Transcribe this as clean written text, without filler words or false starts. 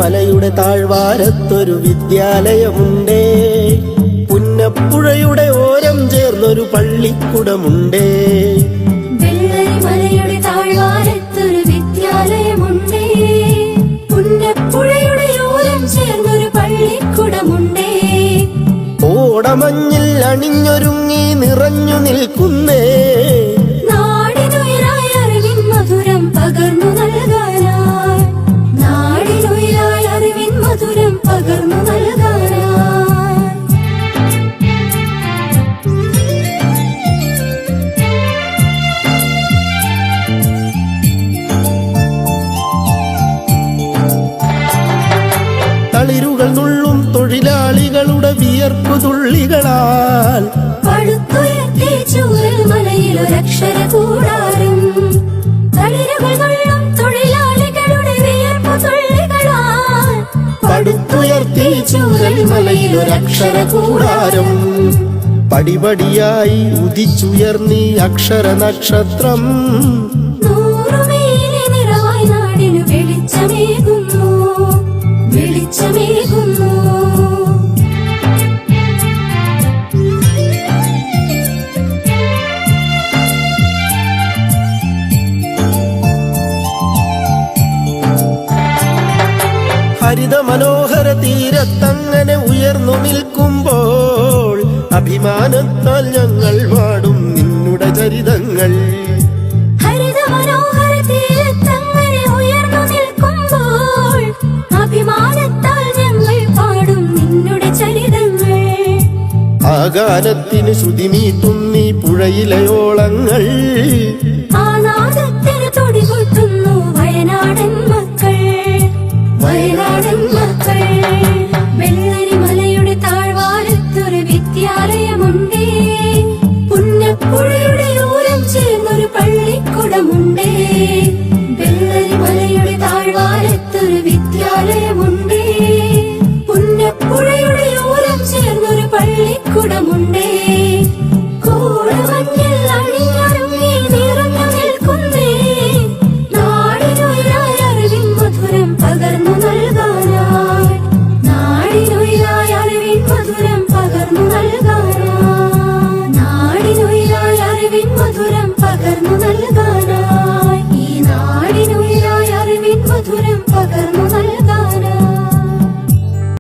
മലയുടെ താഴ്വാരത്തൊരു വിദ്യാലയമുണ്ടേ. പുന്നപ്പുഴയുടെ ഓരം ചേർന്നൊരു പള്ളിക്കുടമുണ്ടേ. മലയുടെ താഴ്വാരത്തൊരു വിദ്യാലയമുണ്ടേ. പുന്നപ്പുഴയുടെ ഓരം ചേർന്നൊരു പള്ളിക്കുടമുണ്ടേ. ഓടമഞ്ഞിൽ അണിഞ്ഞൊരുങ്ങി നിറഞ്ഞു നിൽക്കുന്നേ. നാടിനുയരായി അറിവിൻ മധുരം പകർന്നു നൽകാനായി. നാടിനുയരായി അറിവിൻ മധുരം പകർന്നു നൽകാനായി. തളിരുകൾ നുള്ളും തൊഴിലാളികളുടെ വിയർപ്പു തുള്ളികളാൽ പടുത്തുയർത്തി ചൂരൽ മലയിലൊരക്ഷര കൂടാരം. തളിരുകൾ നുള്ളും തൊഴിലാളികളുടെ വിയർപ്പു തുള്ളികളാൽ പടുത്തുയർത്തി ചൂരൽ മലയിലൊരക്ഷര കൂടാരം. പടിപടിയായി ഉദിച്ചുയർന്നീ അക്ഷര നക്ഷത്രം. നൂറുമേലെ നിറവായി നാടിനു വെളിച്ചമേകുന്നു, വെളിച്ചമേകുന്നു. ഹരിത മനോഹര തീരത്തങ്ങനെ ഉയർന്നു നിൽക്കുമ്പോൾ അഭിമാനത്താൽ ഞങ്ങൾ പാടും നിന്നുടെ ചരിതങ്ങൾ. ഹരിത മനോഹര തീരത്തങ്ങനെ ഉയർന്നു നിൽക്കുമ്പോൾ അഭിമാനത്താൽ ഞങ്ങൾ പാടും നിന്നുടെ ചരിതങ്ങൾ. ആ ഗാനത്തിന് ശ്രുതിമീട്ടുന്നീ പുഴയിലെ ഓളങ്ങൾ. ആ നാദത്തിന് തുടികൊട്ടുന്നു വയനാടൻ മക്കൾ, വയനാടൻ മക്കൾ. വെള്ളരിമലയുടെ താഴ്വാരത്തൊരു വിദ്യാലയമുണ്ടേ. പുന്നപ്പുഴയുടെ ഓരം ചേർന്നൊരു പള്ളിക്കുടമുണ്ടേ. വെള്ളരിമലയുടെ താഴ്വാരത്തൊരു വിദ്യാലയമുണ്ടേ. പുന്നപ്പുഴയുടെ ഓരം ചേർന്നൊരു പള്ളിക്കുടമുണ്ടേ. കോടമഞ്ഞിൽ അണിഞ്ഞൊരുങ്ങി നിറഞ്ഞു നിൽക്കുന്നേ. നാടിനുയരായി അറിവിൻ മധുരം പകർന്നു നൽകാനായി. നാടിനുയരായി അറിവിൻ മധുരം പകർന്നു നൽകാനായി. നാടിനുയരായി അറിവിൻ മധുരം പകർന്നു നൽകാൻ.